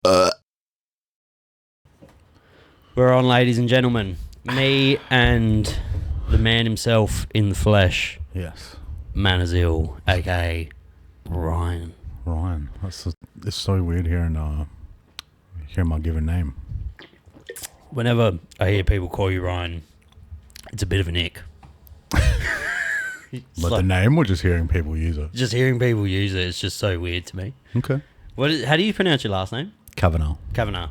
We're on, ladies and gentlemen. Me and the man himself in the flesh, Yes. Manaz Ill, aka Ryan. Ryan. It's so weird hearing my given name. Whenever I hear people call you Ryan, it's a bit of an ick. But the name or just hearing people use it? Just hearing people use it, it's just so weird to me. Okay. How do you pronounce your last name? Kavanagh. Kavanagh.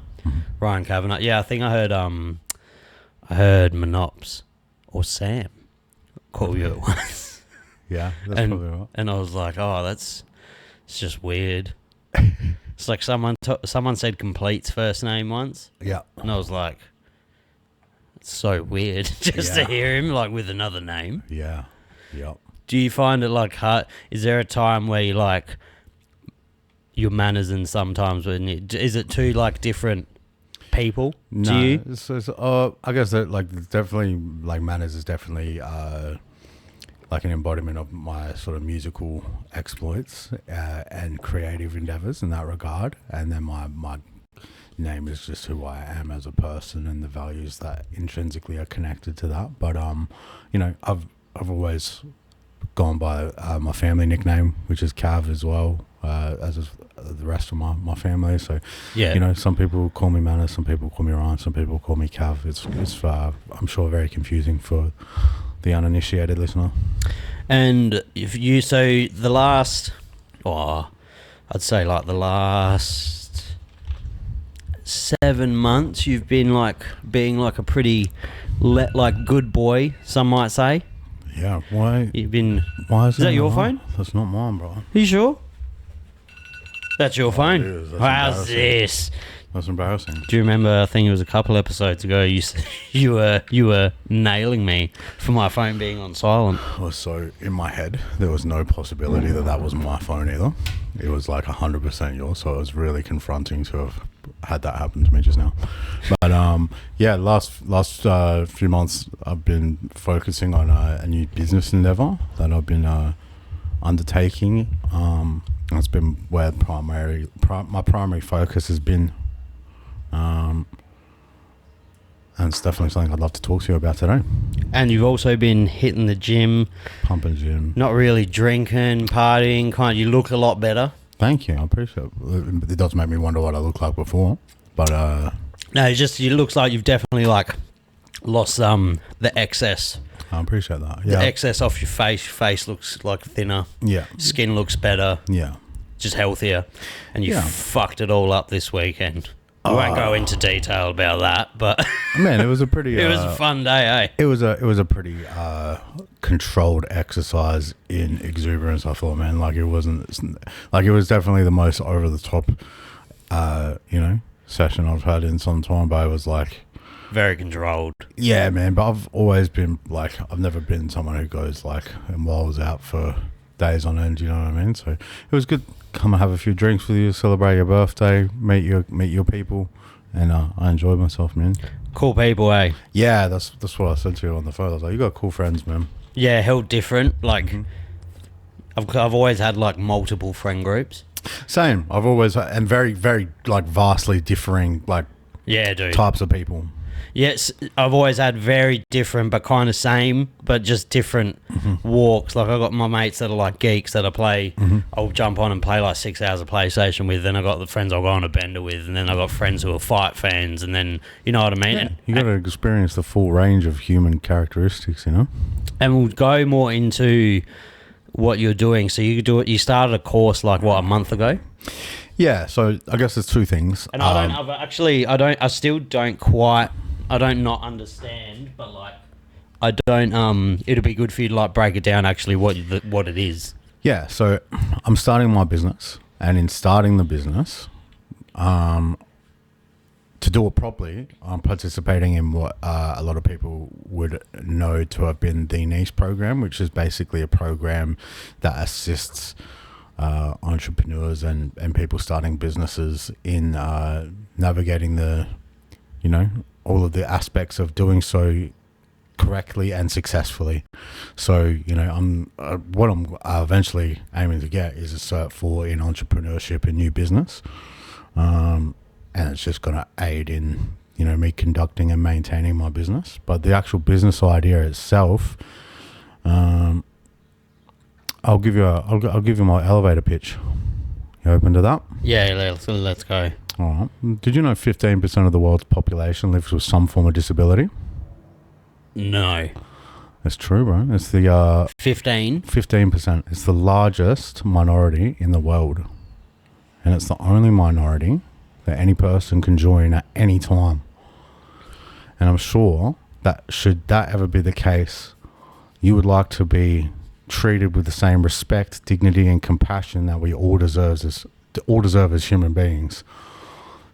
Ryan Kavanagh. Yeah, I think I heard Monops or Sam call you at once. Yeah, that's probably right. And I was like, oh, it's just weird. It's like someone said Complete's first name once. Yeah. And I was like, it's so weird just to hear him like with another name. Yeah. Yep. Do you find it like hard? Is there a time where you like your manners and sometimes is it two like different people to you? I guess that like definitely like manners is definitely like an embodiment of my sort of musical exploits and creative endeavors in that regard, and then my name is just who I am as a person and the values that intrinsically are connected to that. But I've always gone by my family nickname, which is Cav as well, as is the rest of my family. So, some people call me Manaz, some people call me Ryan, some people call me Cav. It's I'm sure very confusing for the uninitiated listener. And if you I'd say like the last 7 months, you've been like being like a pretty good boy, some might say. Yeah, why? Why is that your phone? That's not mine, bro. Are you sure? That's your phone? It is. How's this? That's embarrassing. Do you remember, I think it was a couple episodes ago, you were nailing me for my phone being on silent. So in my head, there was no possibility that was my phone either. It was like 100% yours, so it was really confronting to have had that happen to me just now. But last few months I've been focusing on a new business endeavor that I've been undertaking. That's been where my primary focus has been. And it's definitely something I'd love to talk to you about today. And you've also been hitting the gym. Pumping gym. Not really drinking, partying, you look a lot better. Thank you, I appreciate it. It does make me wonder what I looked like before. But no, it looks like you've definitely like lost the excess. I appreciate that. Yeah. The excess off your face. Your face looks like thinner. Yeah. Skin looks better. Yeah. Just healthier. And you fucked it all up this weekend. I won't go into detail about that, but man, it was a pretty. It was a fun day, eh? It was a pretty controlled exercise in exuberance. I thought, man, like it was definitely the most over the top, session I've had in some time. But it was like very controlled. Yeah, man. But I've always been like, I've never been someone who goes like and walls out for days on end. You know what I mean? So it was good. Come and have a few drinks with you, celebrate your birthday, meet your people, and I enjoyed myself, man. Cool people, eh? Yeah, that's what I said to you on the phone. I was like, you got cool friends, man. Yeah, hell different. Like, I've always had like multiple friend groups. Same. I've always and very very like vastly differing like types of people. Yes, I've always had very different but kind of same, but just different walks. Like I got my mates that are like geeks that I play. I'll jump on and play like 6 hours of PlayStation with. Then I got the friends I'll go on a bender with, and then I got friends who are fight fans, and then you know what I mean. Yeah, you got to experience the full range of human characteristics, you know. And we'll go more into what you're doing. So you started a course like what, a month ago? Yeah. So I guess there's two things. And I still don't quite. I don't not understand, but like I don't. It'll be good for you to like break it down. Actually, what it is. Yeah. So I'm starting my business, and in starting the business, to do it properly, I'm participating in what a lot of people would know to have been the NDIS program, which is basically a program that assists entrepreneurs and people starting businesses in navigating the, all of the aspects of doing so correctly and successfully. So, what I'm eventually aiming to get is a Cert 4 in entrepreneurship and new business. and it's just going to aid in, you know, me conducting and maintaining my business. But the actual business idea itself, I'll give you my elevator pitch. You open to that? Yeah, let's go. All right. Did you know 15% of the world's population lives with some form of disability? No. That's true, bro. It's the 15%. It's the largest minority in the world, and it's the only minority that any person can join at any time. And I'm sure that should that ever be the case, you would like to be treated with the same respect, dignity, and compassion that we all deserve as human beings.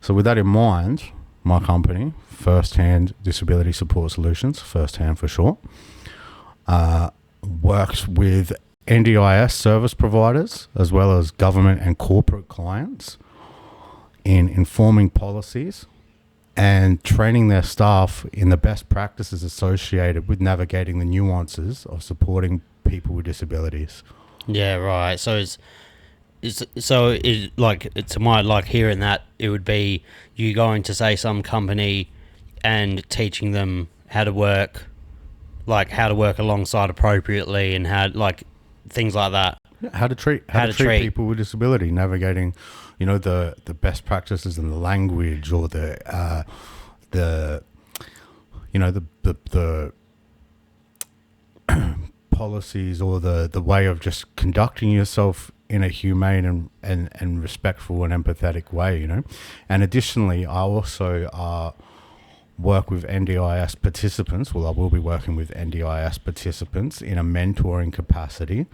So with that in mind, my company, First Hand Disability Support Solutions, First Hand for short, works with NDIS service providers as well as government and corporate clients in informing policies and training their staff in the best practices associated with navigating the nuances of supporting people with disabilities. Yeah, right. So to my like hearing that, it would be you going to say some company and teaching them how to work alongside appropriately and how like things like that. How to treat people with disability, navigating, you know, the best practices and the language or the policies or the way of just conducting yourself in a humane and respectful and empathetic way, you know. And additionally, I also work with NDIS participants. Well, I will be working with NDIS participants in a mentoring capacity,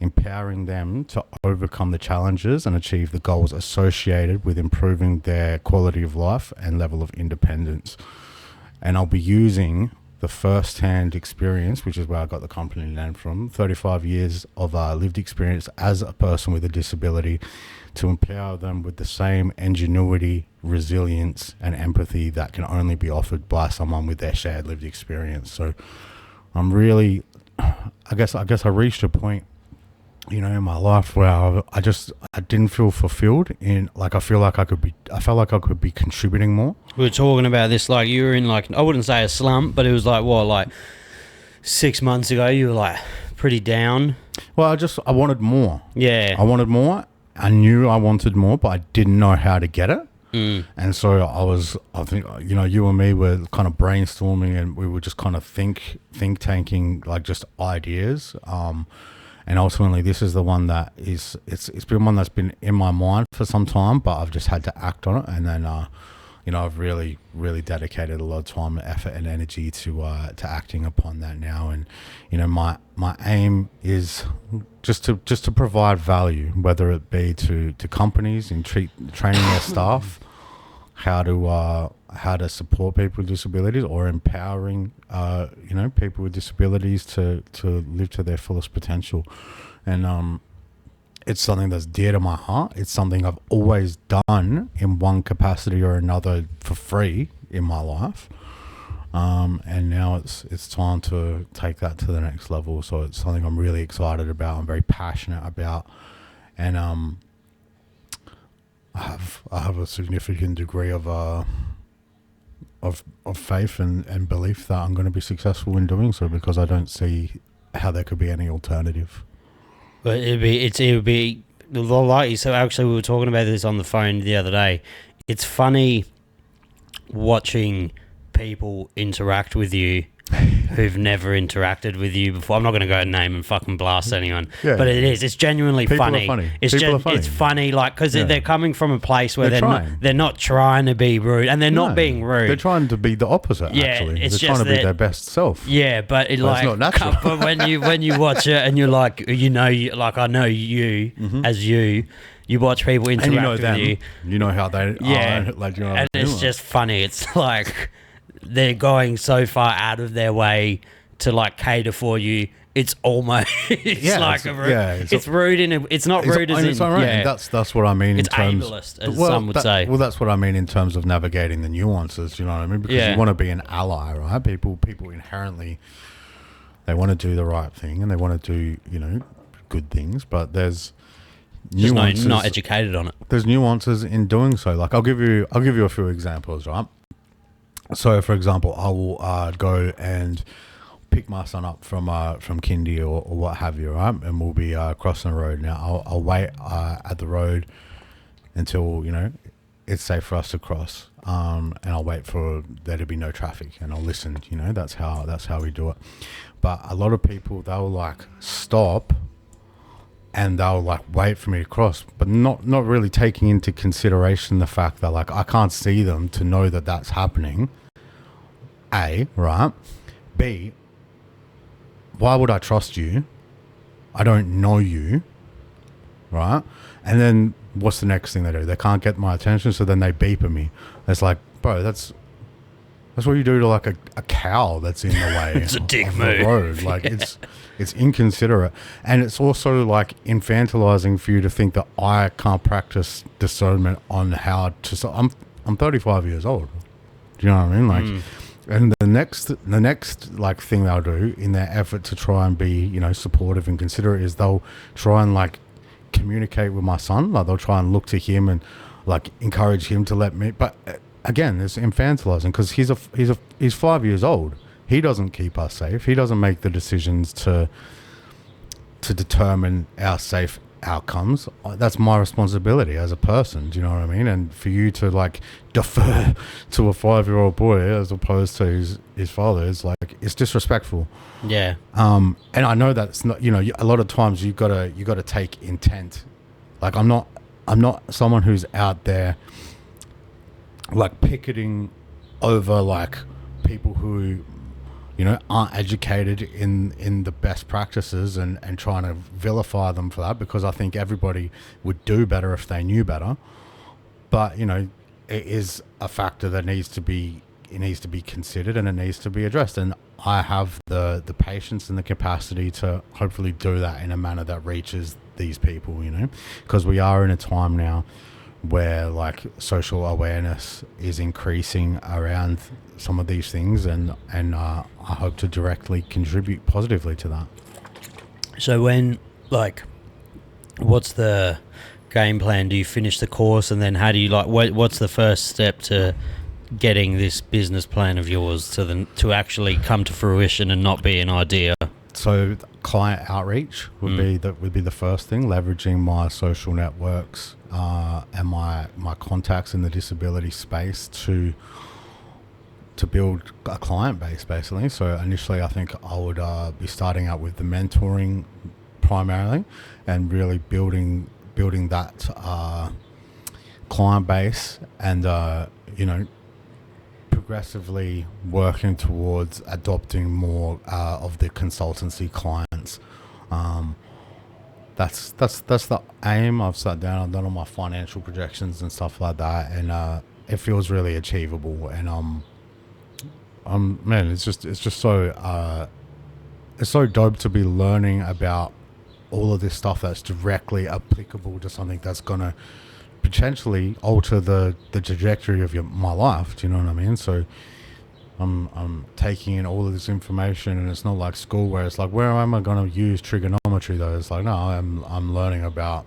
empowering them to overcome the challenges and achieve the goals associated with improving their quality of life and level of independence. And I'll be using the first-hand experience, which is where I got the company name from, 35 years of lived experience as a person with a disability, to empower them with the same ingenuity, resilience, and empathy that can only be offered by someone with their shared lived experience. So I'm really, I guess I reached a point, you know, in my life where I didn't feel fulfilled in, like, I felt like I could be contributing more. We were talking about this, like, you were in, like, I wouldn't say a slump, but it was like, what, like 6 months ago, you were like pretty down. Well, I wanted more. Yeah. I wanted more. I knew I wanted more, but I didn't know how to get it. And so I think, you know, you and me were kind of brainstorming, and we were just kind of think tanking, like, just ideas. And ultimately, this is the one that it's been one that's been in my mind for some time, but I've just had to act on it. And then, you know, I've really, really dedicated a lot of time, effort, and energy to acting upon that now. And, you know, my aim is just to provide value, whether it be to companies in training their staff how to support people with disabilities, or empowering you know, people with disabilities to live to their fullest potential. And it's something that's dear to my heart. It's something I've always done in one capacity or another for free in my life. And now it's time to take that to the next level. So it's something I'm really excited about. I'm very passionate about, and I have a significant degree of faith and belief that I'm going to be successful in doing so, because I don't see how there could be any alternative. But it would be like you said. Actually, we were talking about this on the phone the other day. It's funny watching people interact with you who've never interacted with you before. I'm not going to go and name and fucking blast anyone, but it's genuinely funny. It's funny, like, because they're coming from a place where they're not trying to be rude, and they're not being rude. They're trying to be the opposite. Actually, they're trying to be their best self. Yeah, but it's not natural. But when you watch it and you're like, you know, like, I know you as you. You watch people interact, and you know with them. You know how they are. Like, you know, and it's just funny. It's like they're going so far out of their way to, like, cater for you. It's almost it's rude in it's not rude as in that's what I mean. It's in terms, ableist, as some would say. Well, that's what I mean in terms of navigating the nuances. You know what I mean? Because you want to be an ally, right? People inherently, they want to do the right thing and they want to do, you know, good things, but there's Just not educated on it. There's nuances in doing so. Like I'll give you a few examples, right? So, for example, I will go and pick my son up from kindy or what have you, right? And we'll be crossing the road. Now, I'll wait at the road until it's safe for us to cross, and I'll wait for there to be no traffic, and I'll listen. That's how we do it. But a lot of people, they'll like stop, and they'll like wait for me to cross, but not really taking into consideration the fact that like I can't see them to know that that's happening. A, right? B, why would I trust you? I don't know you, right? And then what's the next thing they do? They can't get my attention, so then they beep at me. It's like, bro, that's what you do to like a cow that's in the way. It's a dick of move. The road. Like it's inconsiderate, and it's also like infantilizing for you to think that I can't practice discernment on how to. So I'm 35 years old. Do you know what I mean? Like. And the next like thing they'll do in their effort to try and be, supportive and considerate is they'll try and like communicate with my son. Like they'll try and look to him and like encourage him to let me. But again, it's infantilizing because he's 5 years old. He doesn't keep us safe. He doesn't make the decisions to determine our safe outcomes. That's my responsibility as a person. Do you know what I mean? And for you to like defer to a 5-year-old boy as opposed to his father is like, it's disrespectful. Yeah. And I know that it's not, a lot of times you gotta take intent. Like I'm not someone who's out there like picketing over like people who aren't educated in the best practices and trying to vilify them for that, because I think everybody would do better if they knew better. But, it is a factor that needs to be considered, and it needs to be addressed. And I have the patience and the capacity to hopefully do that in a manner that reaches these people, because we are in a time now where like social awareness is increasing around some of these things, and I hope to directly contribute positively to that. So when what's the game plan? Do you finish the course, and then how do you what's the first step to getting this business plan of yours to actually come to fruition and not be an idea? So client outreach would be the first thing, leveraging my social networks and my contacts in the disability space to build a client base, basically. So initially I think I would be starting out with the mentoring primarily, and really building that client base, and progressively working towards adopting more of the consultancy clients. That's the aim. I've sat down, I've done all my financial projections and stuff like that, and it feels really achievable. And man, it's just so it's so dope to be learning about all of this stuff that's directly applicable to something that's gonna potentially alter the trajectory of my life. Do you know what I mean? So I'm taking in all of this information, and it's not like school where it's like, where am I going to use trigonometry though? It's like, no, I'm learning about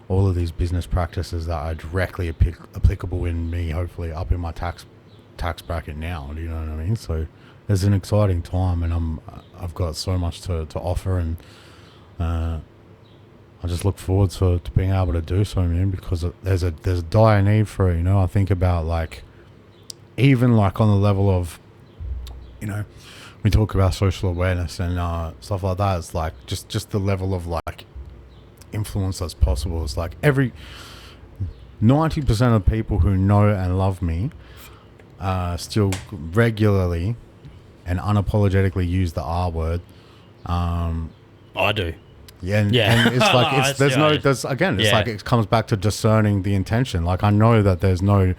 all of these business practices that are directly applicable in me, hopefully up in my tax bracket now. Do you know what I mean? So it's an exciting time, and I've got so much to offer, and I just look forward to being able to do so, man, because there's a dire need for it. I think about like, even like on the level of, we talk about social awareness and stuff like that. It's like just the level of like influence that's possible. It's like 90% of people who know and love me still regularly and unapologetically use the R word. I do. Yeah, and it's like like it comes back to discerning the intention. Like I know that there's no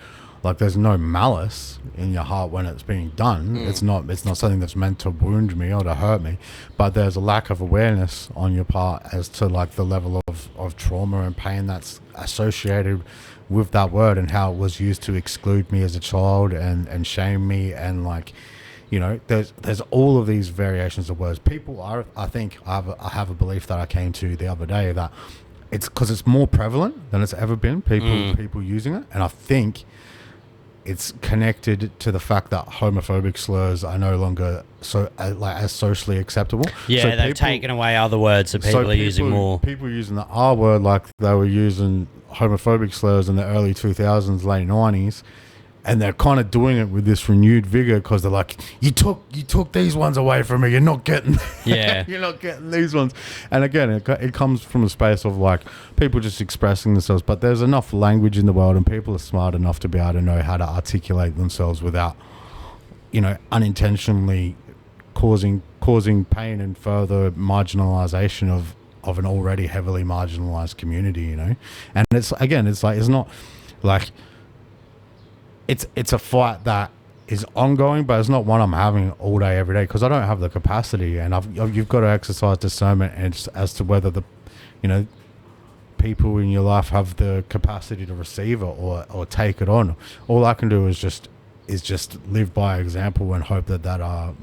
malice in your heart when it's being done. It's not something that's meant to wound me or to hurt me, but there's a lack of awareness on your part as to like the level of trauma and pain that's associated with that word, and how it was used to exclude me as a child and shame me, and like, there's all of these variations of words. People are, I think I have a belief that I came to the other day, that it's because it's more prevalent than it's ever been. People using it, and I think it's connected to the fact that homophobic slurs are no longer as socially acceptable. Yeah, so they've taken away other words that people are using more. People using the R word like they were using homophobic slurs in the early 2000s, late 90s. And they're kind of doing it with this renewed vigor because they're like, you took these ones away from me. You're not getting, you're not getting these ones. And again, it comes from a space of like people just expressing themselves. But there's enough language in the world, and people are smart enough to be able to know how to articulate themselves without, unintentionally causing pain and further marginalization of an already heavily marginalized community. And it's not like. It's a fight that is ongoing, but it's not one I'm having all day, every day, because I don't have the capacity, and you've got to exercise discernment as to whether the, people in your life have the capacity to receive it or take it on. All I can do is just live by example and hope that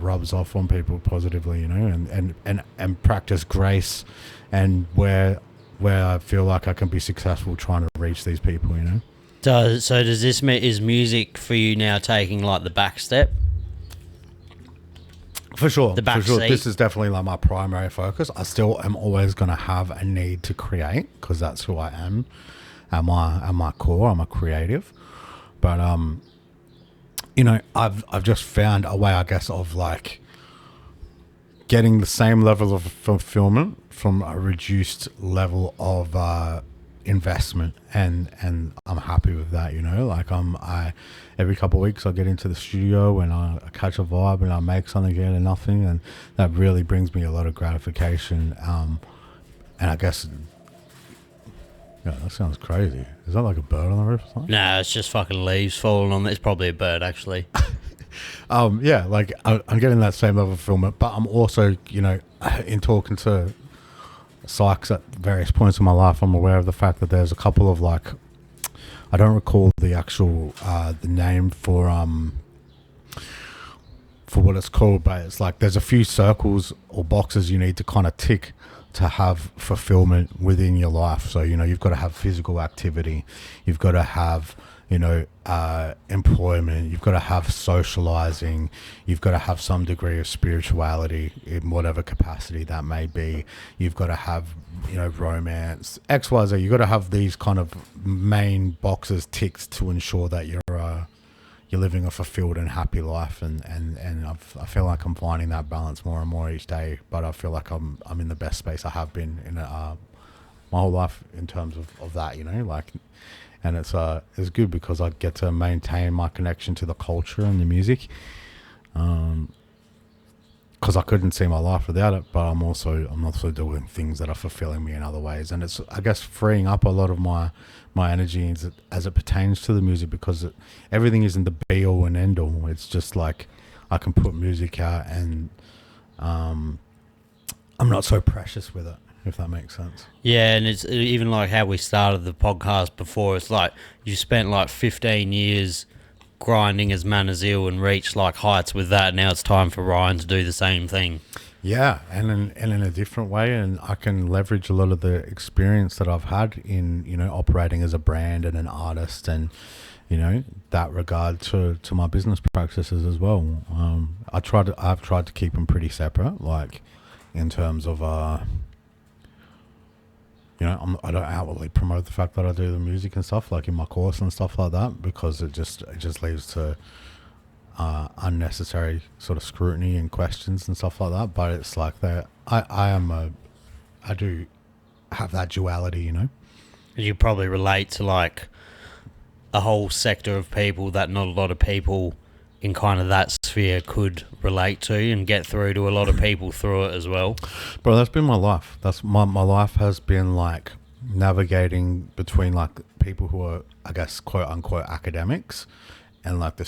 rubs off on people positively, and practice grace, and where I feel like I can be successful trying to reach these people, So does this mean, is music for you now taking like the back step? For sure. The back seat. This is definitely like my primary focus. I still am always going to have a need to create because that's who I am. At my core, I'm a creative. But I've just found a way, I guess, of like getting the same level of fulfillment from a reduced level of investment, and I'm happy with that. Like I every couple of weeks I get into the studio and I catch a vibe and I make something out of nothing, and that really brings me a lot of gratification. And I guess that sounds crazy. Is that like a bird on the roof or something? No, it's just fucking leaves falling on it. It's probably a bird actually. Like I'm getting that same level of fulfillment, but I'm also in talking to psychs at various points in my life, I'm aware of the fact that there's a couple of like, I don't recall the actual the name for what it's called, but it's like there's a few circles or boxes you need to kind of tick to have fulfillment within your life. So you've got to have physical activity, you've got to have employment, you've got to have socializing, you've got to have some degree of spirituality in whatever capacity that may be, you've got to have romance, XYZ. You've got to have these kind of main boxes ticked to ensure that you're living a fulfilled and happy life, and I feel like I'm finding that balance more and more each day, but I feel like I'm in the best space I have been in my whole life in terms of that, like. And it's good because I get to maintain my connection to the culture and the music, because I couldn't see my life without it. But I'm also doing things that are fulfilling me in other ways, and it's, I guess, freeing up a lot of my energy as it pertains to the music, because everything isn't the be all and end all. It's just like I can put music out, and I'm not so precious with it, if that makes sense. Yeah, and it's even like how we started the podcast before. It's like you spent like 15 years grinding as Manaz Ill and reached like heights with that. Now it's time for Ryan to do the same thing. Yeah, and in a different way, and I can leverage a lot of the experience that I've had in operating as a brand and an artist, and that regard to my business practices as well. I've tried to keep them pretty separate, like in terms of I don't outwardly promote the fact that I do the music and stuff, like in my course and stuff like that, because it just leads to unnecessary sort of scrutiny and questions and stuff like that. But it's like that I do have that duality, You probably relate to like a whole sector of people that not a lot of people in kind of that sphere could relate to and get through to a lot of people through it as well. Bro, that's been my life. That's my life has been like navigating between like people who are, I guess, quote unquote academics, and like our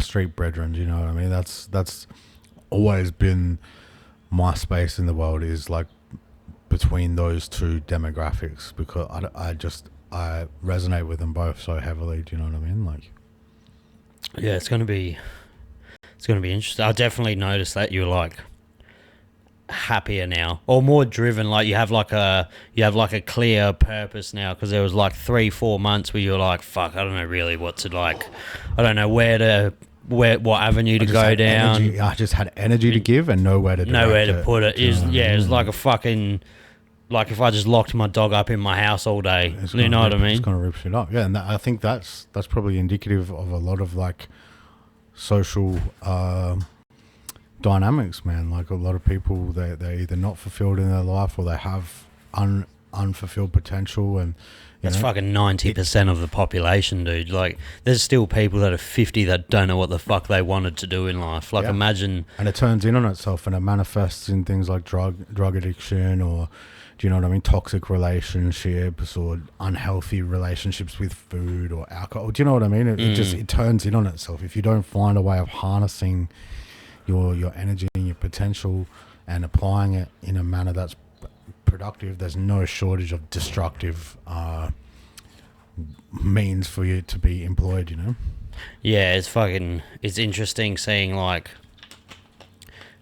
street brethren, you know what I mean? That's always been my space in the world, is like between those two demographics, because I resonate with them both so heavily. Do you know what I mean? Like, yeah, it's gonna be interesting. I definitely noticed that you're like happier now, or more driven. Like you have like a clear purpose now, because there was like 3-4 months where you're like, fuck, I don't know really what to like, I don't know what avenue to go down. I just had energy to give and nowhere to put it. It was like a fucking, like if I just locked my dog up in my house all day, you know what I mean? It's gonna rip shit up. Yeah, and I think that's probably indicative of a lot of like social dynamics, man. Like a lot of people, they're either not fulfilled in their life or they have unfulfilled potential, and that's fucking 90% of the population, dude. Like there's still people that are 50 that don't know what the fuck they wanted to do in life. Like imagine, and it turns in on itself and it manifests in things like drug addiction, or do you know what I mean, toxic relationships or unhealthy relationships with food or alcohol. Do you know what I mean? It turns in on itself if you don't find a way of harnessing your energy and your potential and applying it in a manner that's productive. There's no shortage of destructive means for you to be employed, you know? Yeah, it's interesting seeing like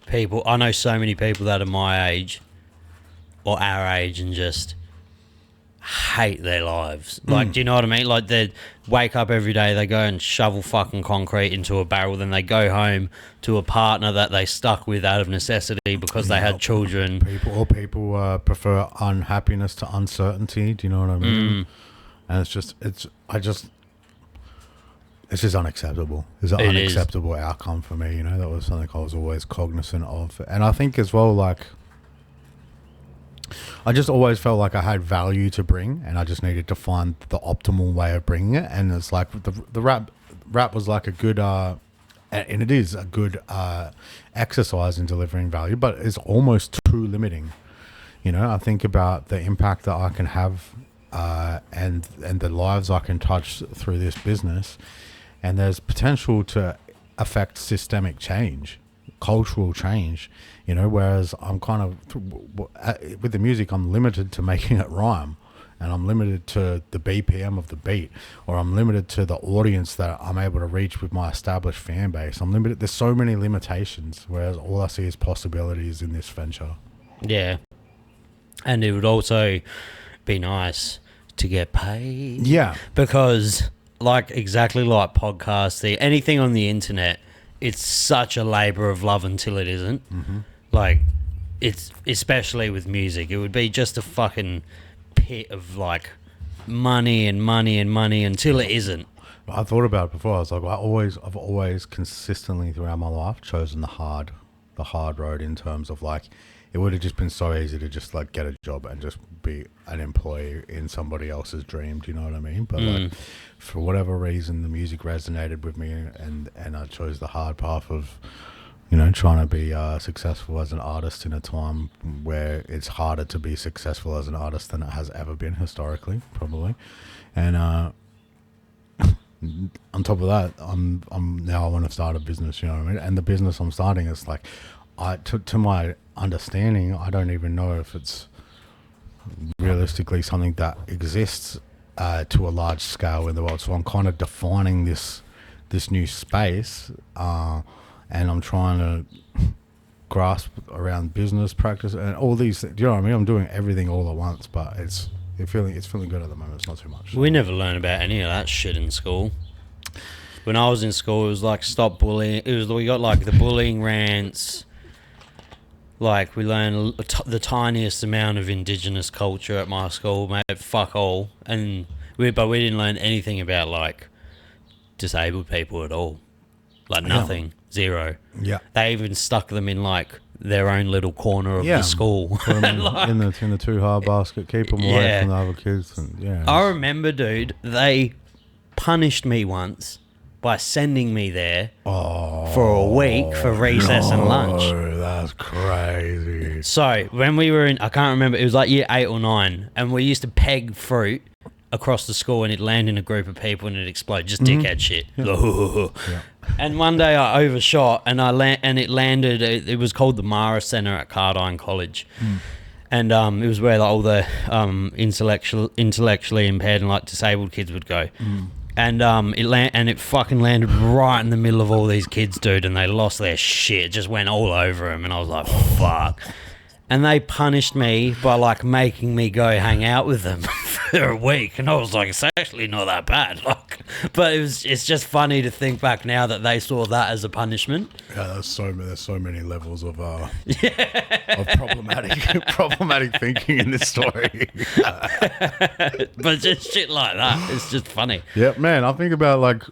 people. I know so many people that are my age or our age and just hate their lives. Like, do you know what I mean? Like they wake up every day, they go and shovel fucking concrete into a barrel, then they go home to a partner that they stuck with out of necessity because they had children. People prefer unhappiness to uncertainty. Do you know what I mean? And it's just unacceptable. It's an unacceptable outcome for me. You know, that was something I was always cognizant of, and I think as well, like, I just always felt like I had value to bring, and I just needed to find the optimal way of bringing it. And it's like the rap was like a good, and it is a good exercise in delivering value, but it's almost too limiting. You know, I think about the impact that I can have, and the lives I can touch through this business, and there's potential to affect systemic change, cultural change. You know, whereas I'm kind of, with the music, I'm limited to making it rhyme, and I'm limited to the BPM of the beat, or I'm limited to the audience that I'm able to reach with my established fan base. I'm limited. There's so many limitations, whereas all I see is possibilities in this venture. Yeah. And it would also be nice to get paid. Yeah. Because, like, exactly like podcasts, anything on the internet, it's such a labor of love until it isn't. Mm-hmm. Like, it's especially with music, it would be just a fucking pit of like money and money and money until it isn't. I thought about it before. I was like, I've always consistently throughout my life chosen the hard road, in terms of like, it would have just been so easy to just like get a job and just be an employee in somebody else's dream. Do you know what I mean? But like, for whatever reason, the music resonated with me, and I chose the hard path of, you know, trying to be successful as an artist in a time where it's harder to be successful as an artist than it has ever been historically, probably. And on top of that, I'm now I want to start a business, you know what I mean? And the business I'm starting is like, to my understanding, I don't even know if it's realistically something that exists to a large scale in the world. So I'm kind of defining this new space, and I'm trying to grasp around business practice and all these. Do you know what I mean? I'm doing everything all at once, but it's feeling good at the moment. It's not too much. We never learned about any of that shit in school. When I was in school, it was like stop bullying. We got like the bullying rants. Like, we learned the tiniest amount of indigenous culture at my school, mate, fuck all. But we didn't learn anything about, like, disabled people at all. Like, nothing. Yeah. Zero. Yeah. They even stuck them in, like, their own little corner of the school. Put them like, in the too-hard basket, keep them away from the other kids. And, I remember, dude, they punished me once by sending me there for a week for recess and lunch. That's crazy. So when we were in, I can't remember, it was like year 8 or 9, and we used to peg fruit across the school, and it'd land in a group of people and it'd explode. Just dickhead shit. Yeah. And one day I overshot, and it landed. It was called the Mara Centre at Cardine College. And it was where all the intellectually impaired and like disabled kids would go. And it fucking landed right in the middle of all these kids, dude, and they lost their shit. It just went all over them, and I was like, fuck. and they punished me by like making me go hang out with them for a week, and I was like, it's actually not that bad, like, but it's just funny to think back now that they saw that as a punishment. Yeah, there's so many levels of problematic thinking in this story. But just shit like that, it's just funny. Yeah, man, I think about like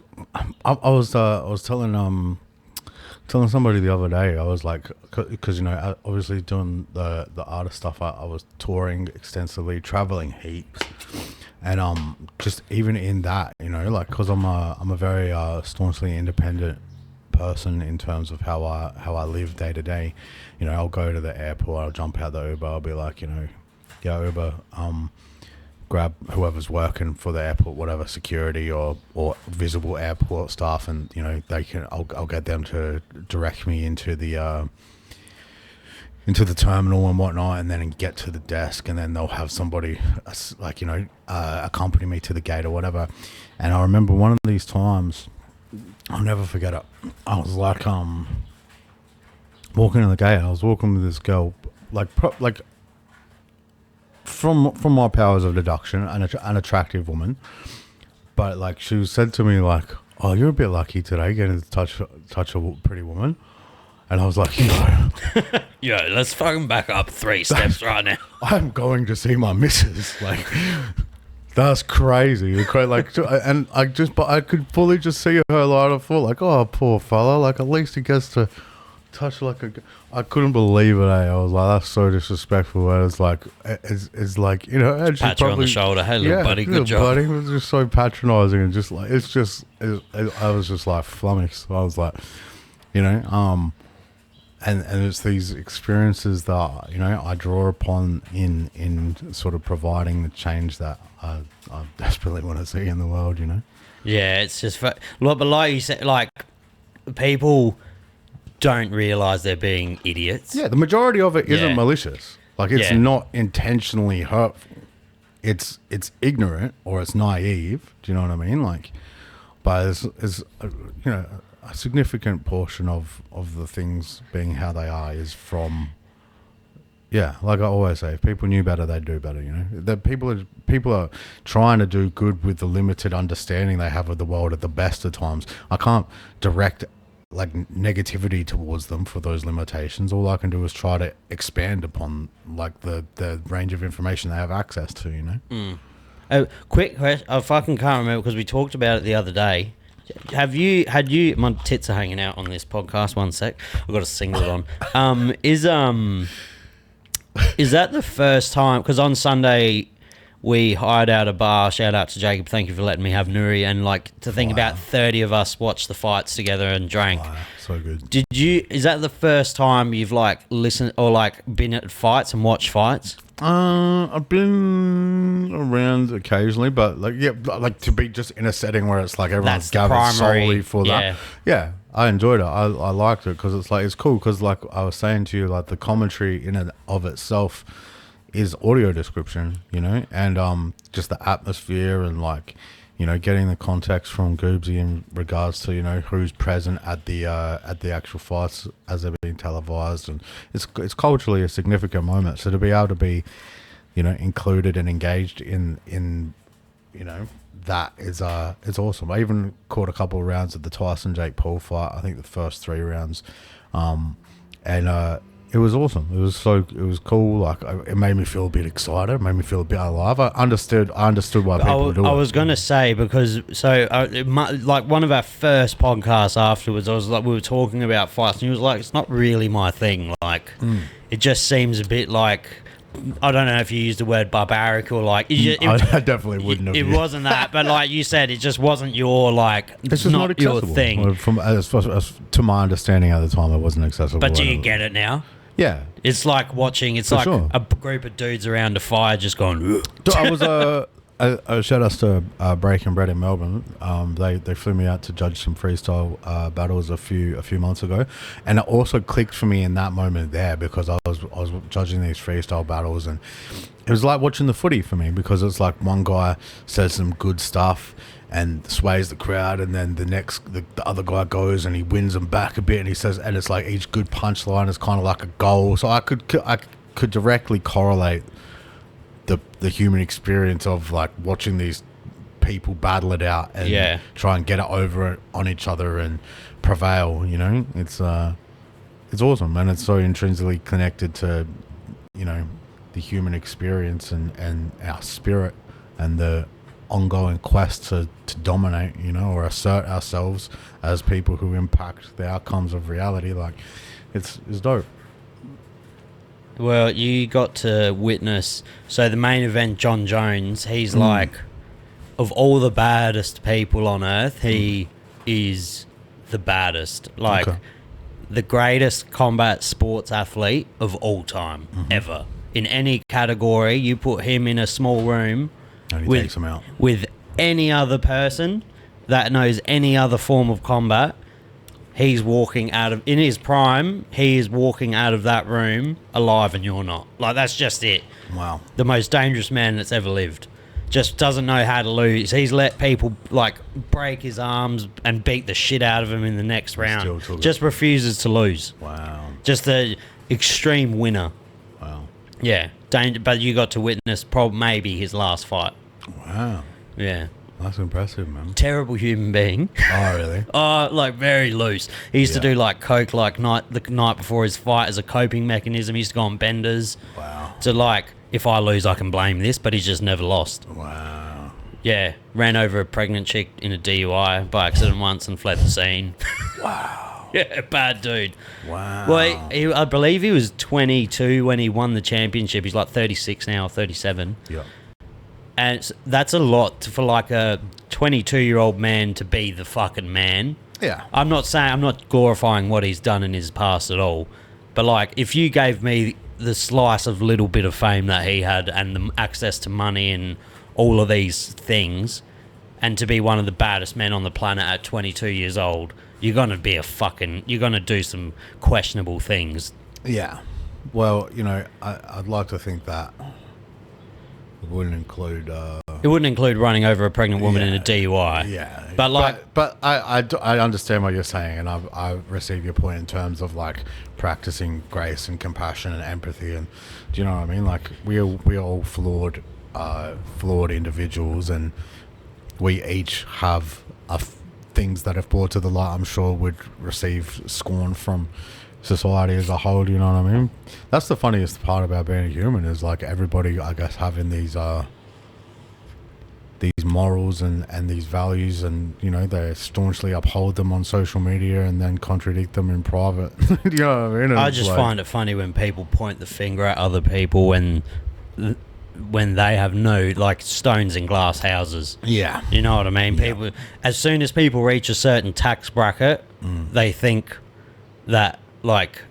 I was telling somebody the other day, I was like, because obviously doing the artist stuff, I was touring extensively, traveling heaps, and just even in that, like, because I'm a very staunchly independent person in terms of how I live day to day. I'll go to the airport, I'll jump out the Uber, I'll be like, yeah, Uber, grab whoever's working for the airport, whatever, security or visible airport staff, and I'll get them to direct me into the terminal and whatnot, and then get to the desk, and then they'll have somebody accompany me to the gate or whatever. And I remember one of these times, I'll never forget it. I was like walking in the gate, I was walking with this girl, from my powers of deduction, an attractive woman, but like she said to me like, "Oh, you're a bit lucky today getting to touch a pretty woman," and I was like, Yo, let's fucking back up 3 steps right now. I'm going to see my missus, like. That's crazy. Like, and I could fully just see her like I thought, like, oh, poor fella, like at least he gets to touch like a. I couldn't believe it. I was like, that's so disrespectful. And it's like, and Pat you on the shoulder. Hey, little buddy, good job. Buddy, it was just so patronising and just like I was just like flummoxed. I was like, and it's these experiences that I draw upon in sort of providing the change that I desperately want to see in the world. Yeah, it's just but like you said, like people don't realise they're being idiots. Yeah, the majority of it isn't malicious. Like it's not intentionally hurtful. It's ignorant or it's naive. Do you know what I mean? Like, but it's a significant portion of the things being how they are is from. Yeah, like I always say, if people knew better, they'd do better. That people are trying to do good with the limited understanding they have of the world at the best of times. I can't direct like negativity towards them for those limitations. All I can do is try to expand upon like the range of information they have access to. Quick question, I fucking can't remember because we talked about it the other day. Had you my tits are hanging out on this podcast, 1 sec, I've got a singlet on. Is that the first time, because on Sunday we hired out a bar, shout out to Jacob, thank you for letting me have Nuri, and like to think about 30 of us watched the fights together and drank. So good. Is that the first time you've like listened or like been at fights and watched fights? I've been around occasionally, but like to be just in a setting where it's like everyone's gathered solely for that. Yeah, I enjoyed it. I liked it because it's cool because like I was saying to you, like the commentary in and of itself is audio description, and just the atmosphere and like getting the context from Goobsy in regards to who's present at the actual fights as they're being televised, and it's culturally a significant moment. So to be able to be included and engaged in that is it's awesome. I even caught a couple of rounds at the Tyson Jake Paul fight. I think the first 3 rounds, and it was awesome. It was cool. Like it made me feel a bit excited. It made me feel a bit alive. I understood why people do it. I was going to say because like one of our first podcasts afterwards, I was like, we were talking about fights, and he was like, it's not really my thing. Like it just seems a bit like. I don't know if you used the word barbaric or like. I definitely wouldn't have. It wasn't that, but like you said, it just wasn't your like. It's just not your accessible. thing. From as to my understanding at the time, it wasn't accessible. But do you get it now? Yeah, it's like watching. It's like a group of dudes around a fire just going. I was shout outs to Breaking Bread in Melbourne. They flew me out to judge some freestyle battles a few months ago, and it also clicked for me in that moment there because I was judging these freestyle battles, and it was like watching the footy for me because it's like one guy says some good stuff and sways the crowd, and then the other guy goes and he wins them back a bit, and he says, and it's like each good punchline is kind of like a goal. So I could directly correlate the human experience of like watching these people battle it out and try and get it over it on each other and prevail. You know, it's awesome, and it's so intrinsically connected to, you know, the human experience and our spirit and the ongoing quest to dominate, you know, or assert ourselves as people who impact the outcomes of reality. Like, it's dope. Well, you got to witness... So the main event, John Jones, he's like... Of all the baddest people on earth, he is the baddest. Like, the greatest combat sports athlete of all time, ever. In any category, you put him in a small room... And he takes him out. With any other person that knows any other form of combat... He's walking out of... In his prime, he is walking out of that room alive and you're not. Like, that's just it. Wow. The most dangerous man that's ever lived. Just doesn't know how to lose. He's let people, like, break his arms and beat the shit out of him in the next round. Just refuses to lose. Wow. Just the extreme winner. Wow. Yeah. But you got to witness maybe his last fight. Wow. Yeah. That's impressive, man. Terrible human being. Oh, really? Oh, like very loose. He used to do like coke like the night before his fight as a coping mechanism. He used to go on benders. Wow. To like, if I lose, I can blame this, but he's just never lost. Wow. Yeah, ran over a pregnant chick in a DUI by accident once and fled the scene. Wow. Yeah, bad dude. Wow. Well, I believe he was 22 when he won the championship. He's like 36 now, 37. Yeah. And that's a lot for like a 22-year-old man to be the fucking man. Yeah. I'm not glorifying what he's done in his past at all. But like, if you gave me the slice of little bit of fame that he had and the access to money and all of these things, and to be one of the baddest men on the planet at 22 years old, you're going to do some questionable things. Yeah. Well, you know, I'd like to think that it wouldn't include... It wouldn't include running over a pregnant woman in a DUI. Yeah. But like... But I understand what you're saying, and I receive your point in terms of like practicing grace and compassion and empathy, and do you know what I mean? Like, we are all flawed individuals, and we each have things that if brought to the light, I'm sure would receive scorn from society as a whole. You know what I mean? That's the funniest part about being a human, is like everybody, I guess, having these morals and these values, and you know, they staunchly uphold them on social media and then contradict them in private. You know what I mean? I just find it funny when people point the finger at other people when they have no, like, stones in glass houses. Yeah. You know what I mean? Yeah. People, as soon as people reach a certain tax bracket, they think that like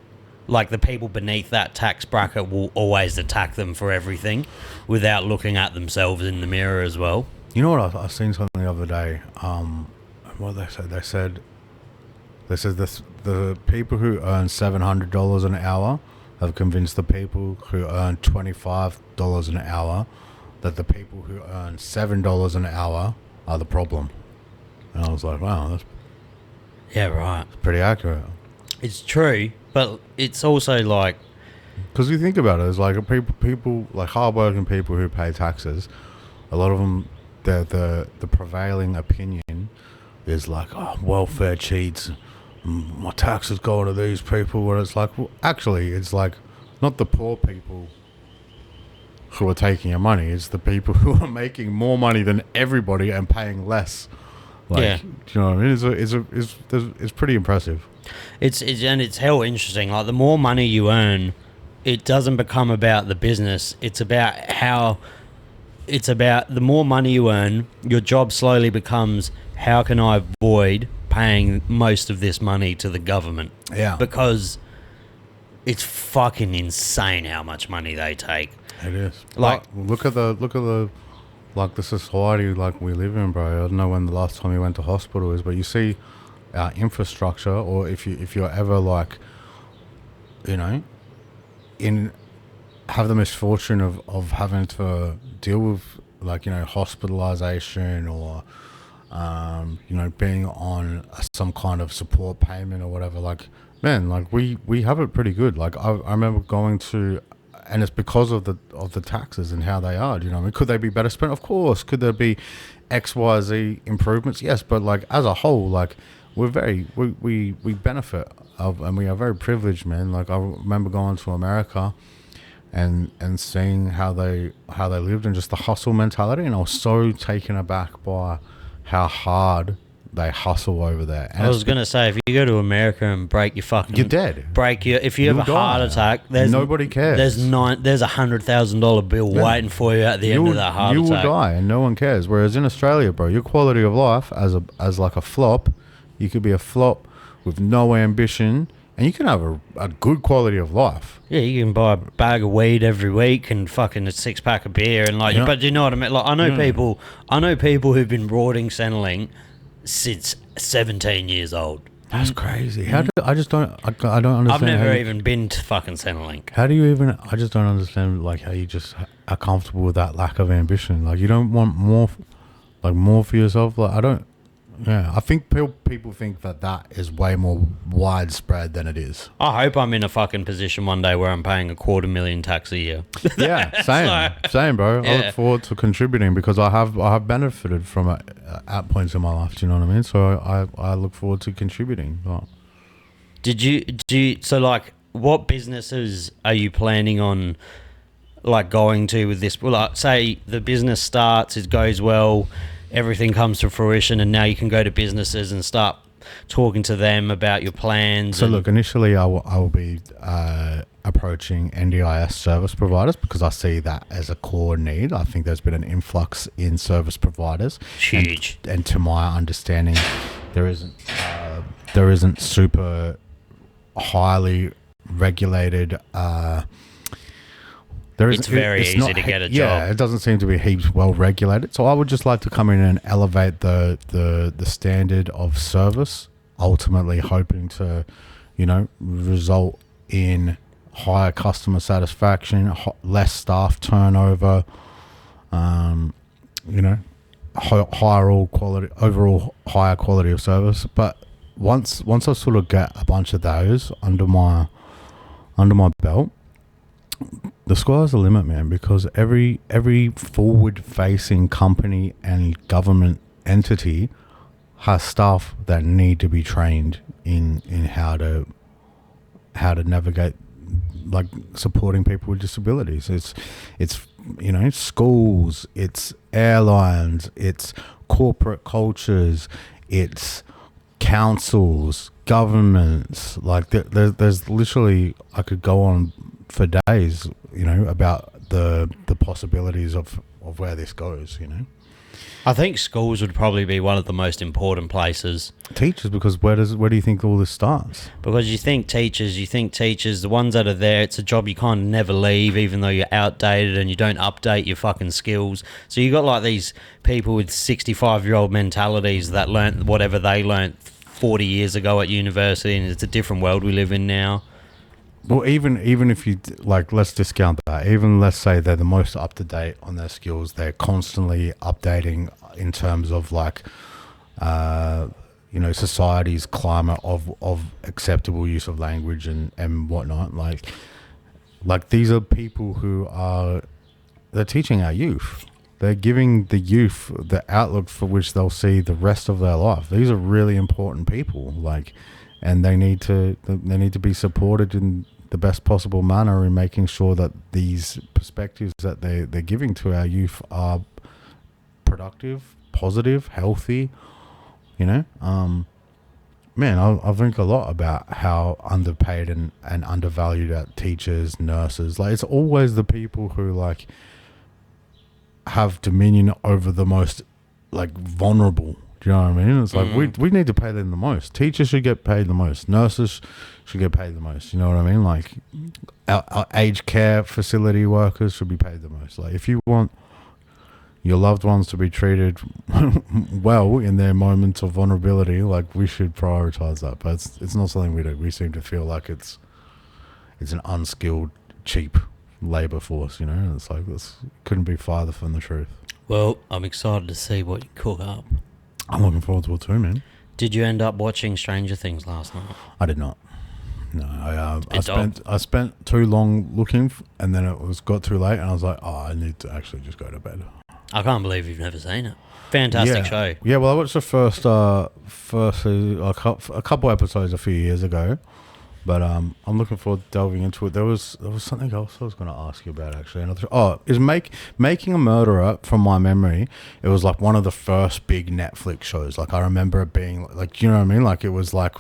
the people beneath that tax bracket will always attack them for everything without looking at themselves in the mirror as well. You know what? I seen something the other day. What they said? They said the people who earn $700 an hour have convinced the people who earn $25 an hour that the people who earn $7 an hour are the problem. And I was like, wow, that's pretty accurate. It's true, but it's also like, because you think about it, it's like people like hardworking people who pay taxes. A lot of them, the prevailing opinion is like, oh, welfare cheats. My taxes go to these people. Where it's like, well, actually, it's like not the poor people who are taking your money. It's the people who are making more money than everybody and paying less. Like, yeah. Do you know what I mean? It's pretty impressive. It's hell interesting. Like, the more money you earn, it doesn't become about the business. It's about the more money you earn, your job slowly becomes, how can I avoid paying most of this money to the government? Yeah. Because it's fucking insane how much money they take. It is. Like, look at the like the society like we live in, bro. I don't know when the last time you went to hospital is, but you see our infrastructure, or if you're ever like, you know, have the misfortune of having to deal with, like, you know, hospitalization or you know, being on some kind of support payment or whatever, like, man, like we have it pretty good. Like I remember going to and it's because of the taxes and how they are. Do you know what I mean? Could they be better spent? Of course. Could there be X, Y, Z improvements? Yes, but like as a whole, like we benefit of, and we are very privileged, man. Like I remember going to America and seeing how they lived and just the hustle mentality, and I was so taken aback by how hard they hustle over there. And I was gonna say, if you go to America and break your fucking, you're dead. If you have a heart attack, nobody cares. There's $100,000 bill waiting for you at the end of that heart attack. You will die, and no one cares. Whereas in Australia, bro, your quality of life as like a flop, you could be a flop with no ambition, and you can have a good quality of life. Yeah, you can buy a bag of weed every week and fucking a 6-pack of beer and like. But you know what I mean? Like I know people who've been rorting Centrelink since 17 years old. That's crazy. I don't understand. I've never even been to fucking Centrelink. How do you even? I just don't understand like how you just are comfortable with that lack of ambition. Like you don't want more for yourself. Like I don't. Yeah, I think people think that is way more widespread than it is. I hope I'm in a fucking position one day where I'm paying $250,000 tax a year. Yeah, same, bro. Yeah. I look forward to contributing because I have benefited from it at points in my life. Do you know what I mean? So I look forward to contributing. So like, what businesses are you planning on like going to with this? Well, like, say the business starts, it goes well, everything comes to fruition, and now you can go to businesses and start talking to them about your plans. So look, initially I will be approaching NDIS service providers because I see that as a core need. I think there's been an influx in service providers. Huge. And to my understanding, there isn't super highly regulated. It's very easy to get a job. Yeah, it doesn't seem to be heaps well regulated. So I would just like to come in and elevate the standard of service, ultimately hoping to, result in higher customer satisfaction, less staff turnover, higher overall higher quality of service. But once I sort of get a bunch of those under my belt, the sky's the limit, man, because every forward-facing company and government entity has staff that need to be trained in how to navigate, like, supporting people with disabilities. It's schools, it's airlines, it's corporate cultures, it's councils, governments. Like there's literally, I could go on for days, about the possibilities of where this goes, I think schools would probably be one of the most important places. Teachers, because where do you think all this starts? Because you think teachers, the ones that are there, it's a job you kind of never leave, even though you're outdated and you don't update your fucking skills. So you got like these people with 65-year-old mentalities that learnt whatever they learnt 40 years ago at university, and it's a different world we live in now. Well, even if you, like, let's discount that. Even let's say they're the most up-to-date on their skills. They're constantly updating in terms of, like, society's climate of acceptable use of language and whatnot. Like these are people who they're teaching our youth. They're giving the youth the outlook for which they'll see the rest of their life. These are really important people, and they need to be supported in the best possible manner in making sure that these perspectives that they're giving to our youth are productive, positive, healthy. Man, I think a lot about how underpaid and undervalued our teachers, nurses. Like, it's always the people who, like, have dominion over the most, like, vulnerable. Do you know what I mean? It's like, we need to pay them the most. Teachers should get paid the most. Nurses should get paid the most. You know what I mean? Like, our aged care facility workers should be paid the most. Like, if you want your loved ones to be treated well in their moments of vulnerability, like, we should prioritize that. But it's not something we do. We seem to feel like it's an unskilled, cheap labor force. It's like, this couldn't be farther from the truth. Well, I'm excited to see what you cook up. I'm looking forward to it too, man. Did you end up watching Stranger Things last night? I did not. No, I It's I spent too long looking, and then got too late, and I was like, oh, I need to actually just go to bed. I can't believe you've never seen it. Fantastic show. Yeah, well, I watched the first season, a couple episodes a few years ago, but I'm looking forward to delving into it. There was something else I was going to ask you about actually. Is Making a Murderer, from my memory, it was like one of the first big Netflix shows. Like I remember it being like, you know what I mean? Like it was like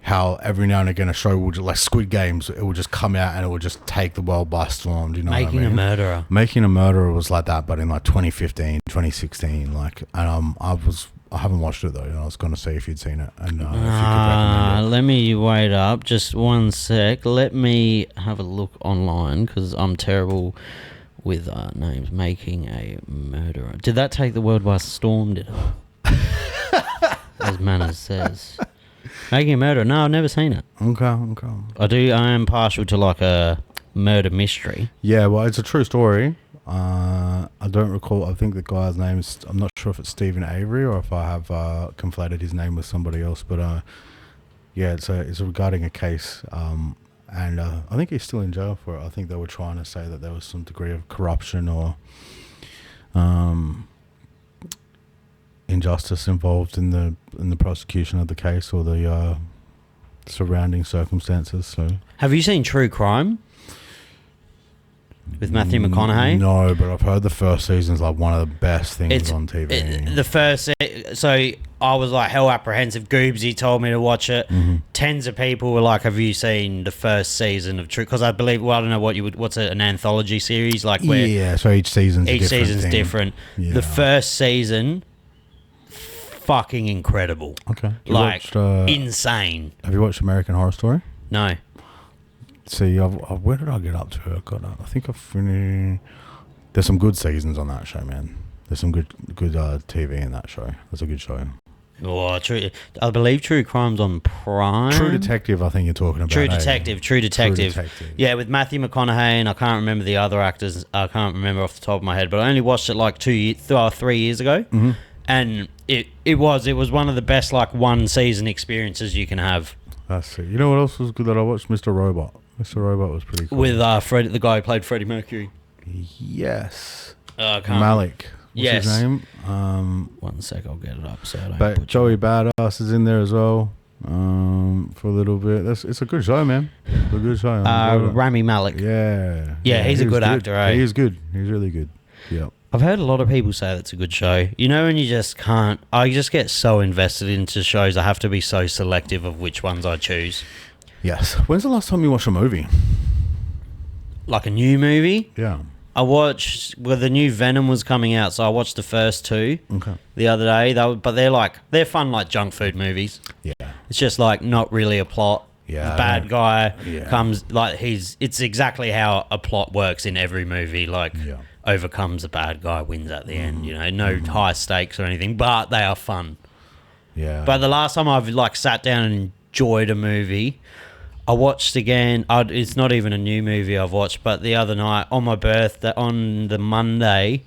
how every now and again a show would, like Squid Games, it would just come out and it would just take the world by storm. Do you know what I mean? Making a Murderer. Making a Murderer was like that, but in like 2015, 2016. Like, and I haven't watched it though. I was going to see if you'd seen it and if you could recommend it. Let me wait up just one sec. Let me have a look online because I'm terrible with names. Making a Murderer. Did that take the world by storm? Did it? As Manaz says. Making a Murderer. No, I've never seen it. Okay. I am partial to like a murder mystery. Yeah, well, it's a true story. I don't recall. I think the guy's name is. I'm not sure if it's Stephen Avery or if I have conflated his name with somebody else. But yeah, it's regarding a case. And I think he's still in jail for it. I think they were trying to say that there was some degree of corruption or injustice involved in the prosecution of the case or the surrounding circumstances. So, have you seen True Crime with Matthew McConaughey? No, but I've heard the first season's like one of the best things on TV. The first, so I was like hell apprehensive. Goobsy told me to watch it. Mm-hmm. Tens of people were like, "Have you seen the first season of True?" Because I believe, well, I don't know what's an anthology series like where so each season's different. Yeah. The first season, fucking incredible. Okay, like insane. Have you watched American Horror Story? No. See, where did I get up to? I think I've finished. There's some good seasons on that show, man. There's some good TV in that show. That's a good show. Oh, true. I believe True Crime's on Prime. True Detective, I think you're talking about. True Detective. Yeah, with Matthew McConaughey, and I can't remember the other actors. I can't remember off the top of my head, but I only watched it like 3 years ago, and it was one of the best like one season experiences you can have. That's it. You know what else was good that I watched? Mr. Robot. Mr. Robot was pretty cool. With the guy who played Freddie Mercury. Yes. Malik. What's his name? 1 sec, I'll get it up. So I don't but Joey Badass is in there as well for a little bit. It's a good show, man. It's a good show. Rami Malek. Yeah, he's a good actor, eh? He is good. He's really good. Yeah. I've heard a lot of people say that's a good show. You know, when you just can't... I just get so invested into shows, I have to be so selective of which ones I choose. Yes. When's the last time you watched a movie? Like a new movie? Yeah. I watched... Well, the new Venom was coming out, so I watched the first two the other day. But they're fun, like junk food movies. Yeah. It's just like not really a plot. Yeah. The bad guy comes... Like it's exactly how a plot works in every movie. Like... Yeah. Overcomes the bad guy, wins at the end. You know, no high stakes or anything, but they are fun. Yeah. But the last time I've like sat down and enjoyed a movie, I watched again. It's not even a new movie I've watched, but the other night on my birthday, on the Monday,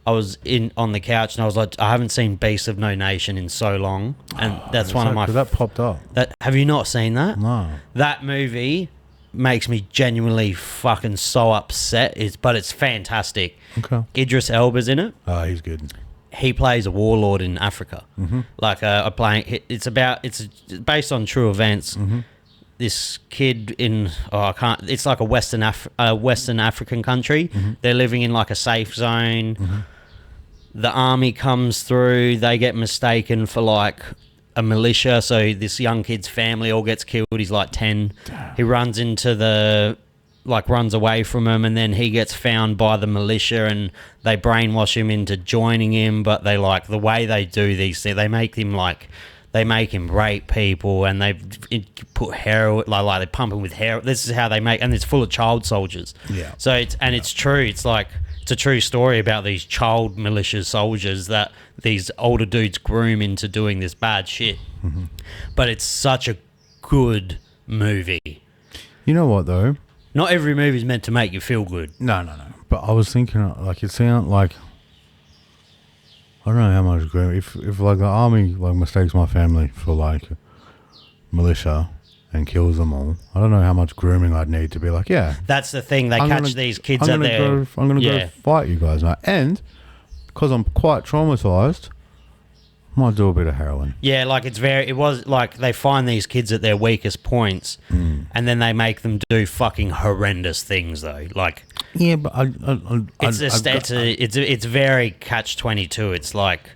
I was on the couch and I was like, I haven't seen Beasts of No Nation in so long, and that's one of my. That popped up. Have you not seen that? No. That movie makes me genuinely fucking so upset. But it's fantastic. Okay. Idris Elba's in it. Oh, he's good. He plays a warlord in Africa. Like it's based on true events. This kid it's like a Western African country. They're living in like a safe zone. The army comes through. They get mistaken for like a militia, so this young kid's family all gets killed. He's like 10. Damn. He runs runs away from him, and then he gets found by the militia, and they brainwash him into joining him. But they like the way they do these things. They make him rape people, and they put heroin, like they pump him with heroin. This is how they make, and it's full of child soldiers. Yeah. So it's true. It's like. It's a true story about these child militia soldiers that these older dudes groom into doing this bad shit. But it's such a good movie. You know what, though? Not every movie is meant to make you feel good. No. But I was thinking, like, it sounds like... I don't know how much groom... If like, the army, like, mistakes my family for, like, militia, and kills them all, I don't know how much grooming I'd need to be like, yeah. That's the thing. They catch these kids at their... I'm going to go fight you guys now. And because I'm quite traumatized, might do a bit of heroin. Yeah, like it was like they find these kids at their weakest points and then they make them do fucking horrendous things though. Like... Yeah, but it's very catch-22. It's like...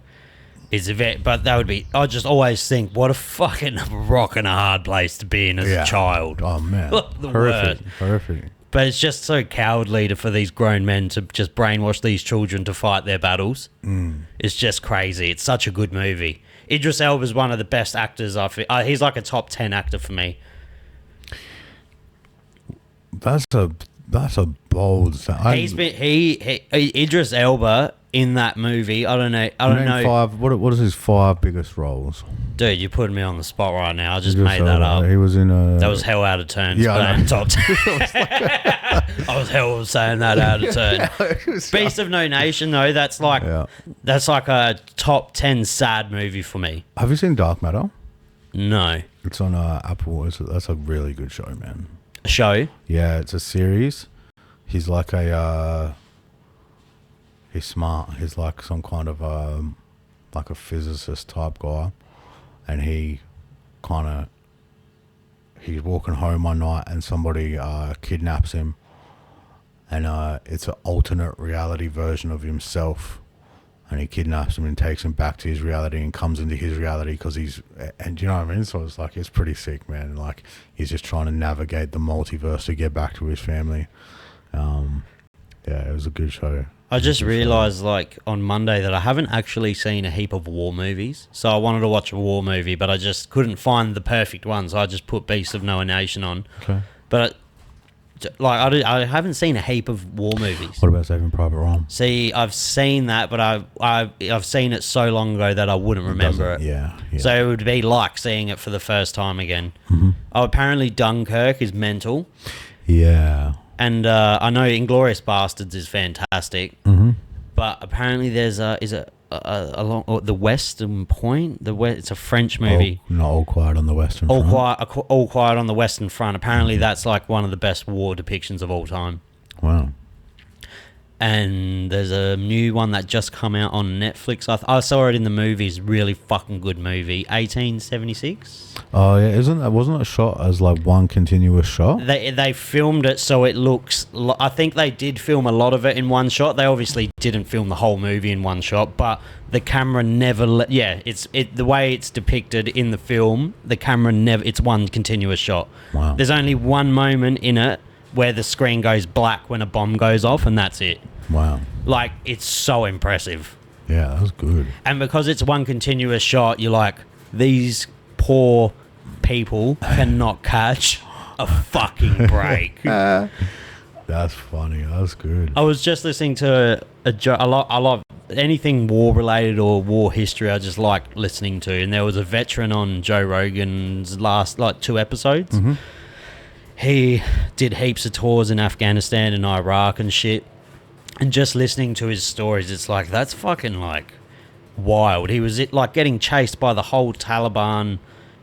but that would be... I just always think, what a fucking rock and a hard place to be in as a child. Oh, man. Horrific. But it's just so cowardly for these grown men to just brainwash these children to fight their battles. It's just crazy. It's such a good movie. Idris Elba's one of the best actors. He's like a top 10 actor for me. That's a bold... Idris Elba... in that movie, I don't know. What is his 5 biggest roles? Dude, you're putting me on the spot right now. I just made that up. He was in that was hell out of turn. Yeah, top 10. I was hell saying that out of turn. Beast of No Nation, though, that's like a top 10 sad movie for me. Have you seen Dark Matter? No. It's on Apple. That's a really good show, man. A show? Yeah, it's a series. He's like he's smart. He's like some kind of like a physicist type guy, and he's walking home one night and somebody kidnaps him, and it's an alternate reality version of himself, and he kidnaps him and takes him back to his reality and comes into his reality and you know what I mean? So it's like, it's pretty sick, man. Like, he's just trying to navigate the multiverse to get back to his family. Yeah, it was a good show. I just realised, like, on Monday that I haven't actually seen a heap of war movies. So I wanted to watch a war movie, but I just couldn't find the perfect one, so I just put Beast of No Nation on. Okay. But, I haven't seen a heap of war movies. What about Saving Private Ryan? See, I've seen that, but I've seen it so long ago that I wouldn't remember it. Yeah. So it would be like seeing it for the first time again. Mm-hmm. Oh, apparently Dunkirk is mental. Yeah. And I know Inglourious Bastards is fantastic, but apparently there's along the Western Point. It's a French movie. Not All Quiet on the Western Front. All Quiet on the Western Front. Apparently that's like one of the best war depictions of all time. Wow. And there's a new one that just come out on Netflix. I saw it in the movies. Really fucking good movie. 1876. Oh yeah, wasn't it shot as like one continuous shot? They filmed it so it looks. I think they did film a lot of it in one shot. They obviously didn't film the whole movie in one shot, but the camera never. The way it's depicted in the film, the camera never. It's one continuous shot. Wow. There's only one moment in it where the screen goes black when a bomb goes off, and that's it. Wow. Like, it's so impressive. Yeah, that was good. And because it's one continuous shot, you're like, these poor people cannot catch a fucking break. That's funny. That's good. I was just listening to I love anything war related or war history. I just like listening to. And there was a veteran on Joe Rogan's last 2 episodes. Mm-hmm. He did heaps of tours in Afghanistan and Iraq and shit. And just listening to his stories, it's like, that's fucking like wild. He was like getting chased by the whole Taliban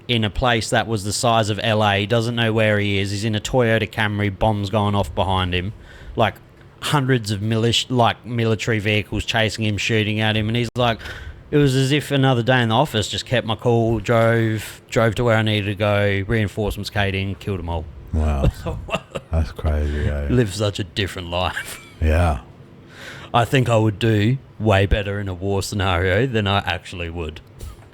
in a place that was the size of LA. Doesn't know where he is. He's in a Toyota Camry, bombs going off behind him, like hundreds of military vehicles chasing him, shooting at him, and he's like, it was as if another day in the office. Just kept my cool, drove to where I needed to go. Reinforcements came in, killed them all. Wow, that's crazy. Yeah. Live such a different life. Yeah. I think I would do way better in a war scenario than I actually would.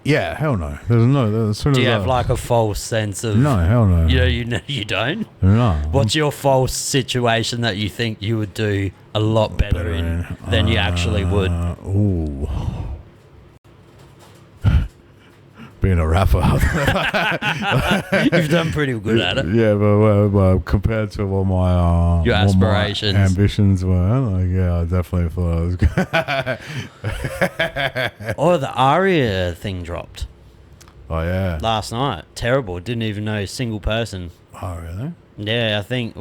Yeah, hell no. Do you have like a false sense of... No, hell no. You don't? No. What's your false situation that you think you would do a lot better in than you actually would? Ooh. Being a rapper. You've done pretty good at it. Yeah, but well, compared to what my your aspirations, my ambitions were, like, yeah, I definitely thought I was good. Oh, the Aria thing dropped. Oh yeah, last night. Terrible. Didn't even know a single person. Oh really? Yeah, I think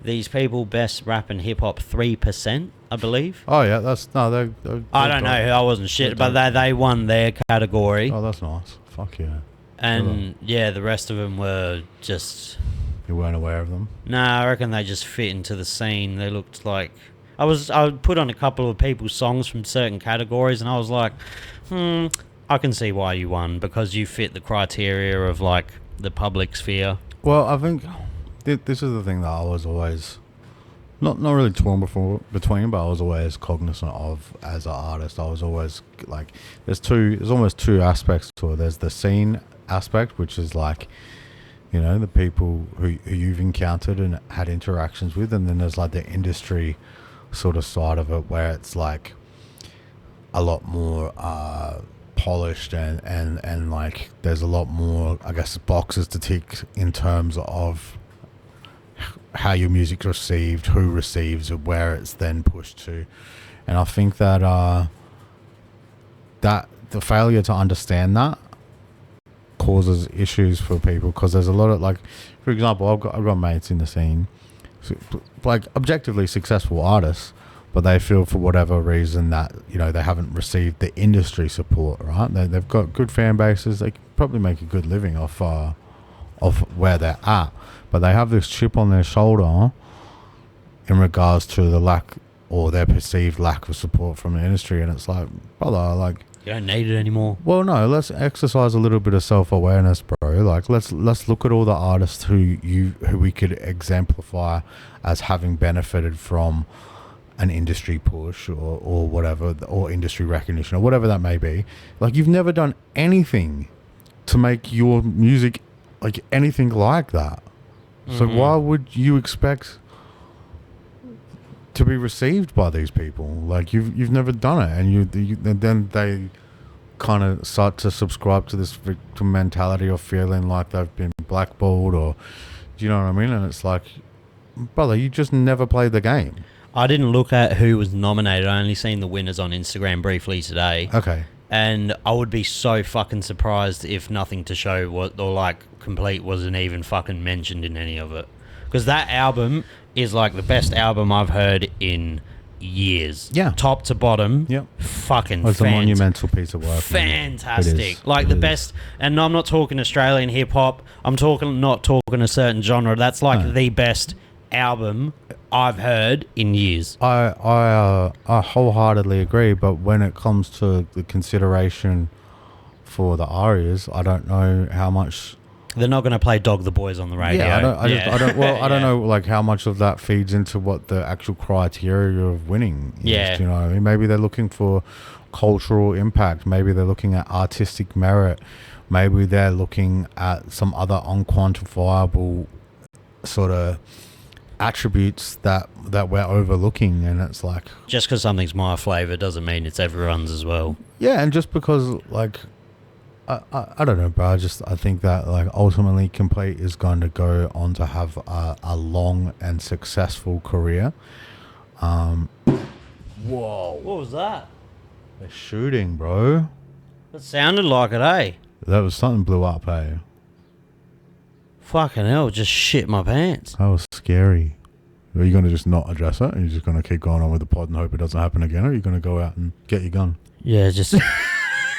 these people best rap and hip hop 3%, I believe. Oh yeah, they I don't know. I wasn't shit, but they won their category. Oh, that's nice. Fuck yeah. And yeah, the rest of them were just... You weren't aware of them? Nah, I reckon they just fit into the scene. They looked like... I would put on a couple of people's songs from certain categories, and I was like, I can see why you won, because you fit the criteria of like the public sphere. Well, I think this is the thing that I was always not really torn between, but I was always cognizant of as an artist. I was always like, there's almost two aspects to it. There's the scene aspect, which is like, you know, the people who you've encountered and had interactions with, and then there's like the industry sort of side of it, where it's like a lot more polished and like there's a lot more, I guess, boxes to tick in terms of how your music's received, who receives it, where it's then pushed to. And I think that that the failure to understand that causes issues for people, because there's a lot of, like, for example, I've got mates in the scene, like objectively successful artists, but they feel for whatever reason that, you know, they haven't received the industry support, right? They've got good fan bases, they can probably make a good living off where they're at, but they have this chip on their shoulder in regards to the lack, or their perceived lack of support from the industry. And it's like, brother, like, you don't need it anymore. Well, no, let's exercise a little bit of self-awareness, bro. Like, let's look at all the artists who we could exemplify as having benefited from an industry push or whatever, or industry recognition or whatever that may be. Like, you've never done anything to make your music like anything like that. So why would you expect to be received by these people? Like, you've never done it, and then they kind of start to subscribe to this victim mentality of feeling like they've been blackballed, or, do you know what I mean? And it's like, brother, you just never played the game. I didn't look at who was nominated. I only seen the winners on Instagram briefly today. Okay. And I would be so fucking surprised if Nothing to Show or like Complete wasn't even fucking mentioned in any of it. Because that album is like the best album I've heard in years. Yeah. Top to bottom. Yep. Fucking It's a monumental piece of work. Fantastic. Like the best. And I'm not talking Australian hip hop. I'm not talking a certain genre. That's like the best album I've heard in years. I wholeheartedly agree, but when it comes to the consideration for the arias, I don't know how much. They're not going to play Dog the Boys on the radio. Yeah, I don't know like how much of that feeds into what the actual criteria of winning is. Yeah. Do you know what I mean? Maybe they're looking for cultural impact. Maybe they're looking at artistic merit. Maybe they're looking at some other unquantifiable sort of attributes that we're overlooking. And it's like, just because something's my flavour doesn't mean it's everyone's as well. Yeah, and just because, like, I don't know, bro. I think that, like, ultimately Complete is going to go on to have a long and successful career. Whoa. What was that? They're shooting, bro. That sounded like it, eh? That was something blew up, hey? Fucking hell, just shit my pants. That was scary. Are you going to just not address it? Are you just going to keep going on with the pod and hope it doesn't happen again? Or are you going to go out and get your gun? Yeah, just...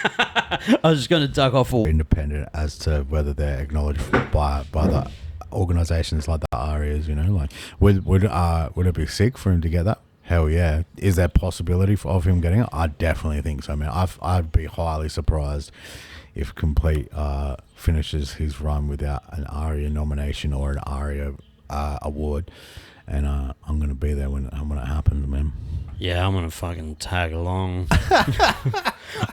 I was just going to duck off all... Independent as to whether they're acknowledged by the organisations like the ARIAs, you know? Like, would it be sick for him to get that? Hell yeah. Is there possibility of him getting it? I definitely think so, man. I'd be highly surprised if Complete finishes his run without an ARIA nomination or an ARIA award. And I'm going to be there when it happens, man. Yeah, I'm going to fucking tag along.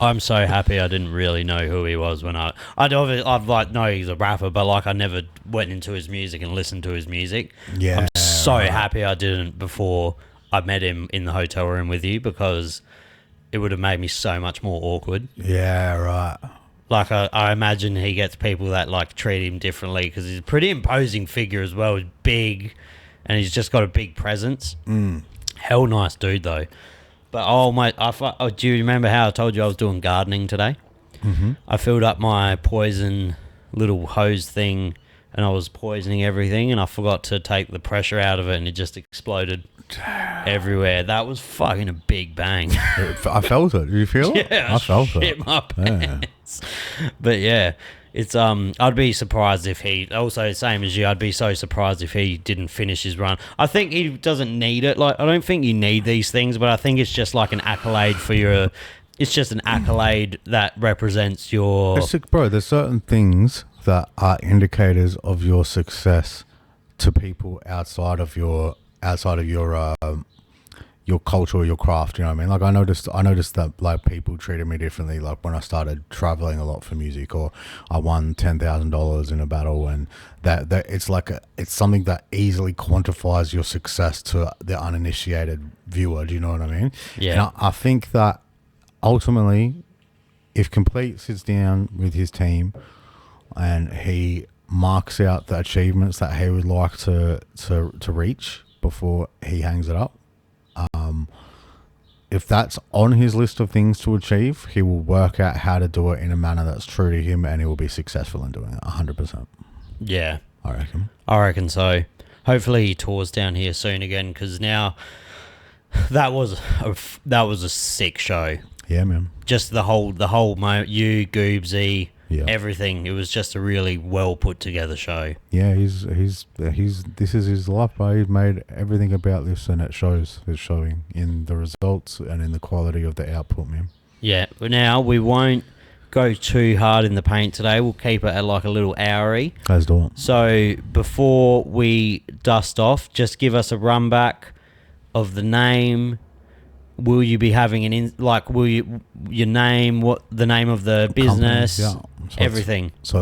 I'm so happy I didn't really know who he was when I've like, know he's a rapper, but like I never went into his music and listened to his music. Yeah. I'm so happy I didn't before I met him in the hotel room with you, because it would have made me so much more awkward. Yeah, right. Like, I imagine he gets people that, like, treat him differently, because he's a pretty imposing figure as well. He's big, and he's just got a big presence. Hell nice dude, though. But, oh, mate, do you remember how I told you I was doing gardening today? Mm-hmm. I filled up my poison little hose thing, and I was poisoning everything, and I forgot to take the pressure out of it, and it just exploded everywhere. That was fucking a big bang. I felt it. Did you feel it? Yeah, I felt shit it. My pants. But yeah, It's I'd be surprised if he also same as you. I'd be so surprised if he didn't finish his run. I think he doesn't need it. Like I don't think you need these things, but I think it's just like an accolade for your. It's just an accolade that represents your. Bro, there's certain things that are indicators of your success to people outside of your your culture or your craft, you know what I mean? Like I noticed that like people treated me differently like when I started traveling a lot for music, or I won $10,000 in a battle, and that it's like it's something that easily quantifies your success to the uninitiated viewer, do you know what I mean? Yeah. And I think that ultimately if Complete sits down with his team and he marks out the achievements that he would like to reach before he hangs it up, if that's on his list of things to achieve, he will work out how to do it in a manner that's true to him, and he will be successful in doing it 100%. Yeah, I reckon so. Hopefully he tours down here soon again, because now that was a sick show. Yeah, man. Just the whole you Goobsy, everything. It was just a really well put together show. Yeah, he's this is his life, bro. He's made everything about this, and it shows. It's showing in the results and in the quality of the output, man. Yeah, but now we won't go too hard in the paint today. We'll keep it at like a little hour-y. Let's do it. So before we dust off, just give us a run back of the name. Will you be having your name, what the name of the business, company, yeah. everything? It's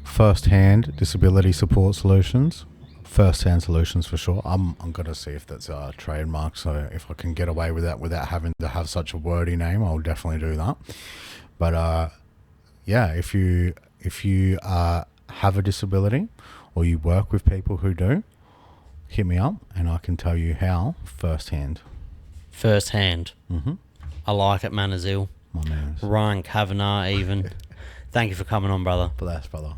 First Hand Disability Support Solutions. First Hand Solutions for sure. I'm going to see if that's a trademark, so if I can get away with that without having to have such a wordy name, I'll definitely do that. But yeah, if you have a disability or you work with people who do, hit me up and I can tell you how firsthand. Firsthand. Mm-hmm. I like it, Manaz Ill. My man. Ryan Kavanagh even. Thank you for coming on, brother. Bless, brother.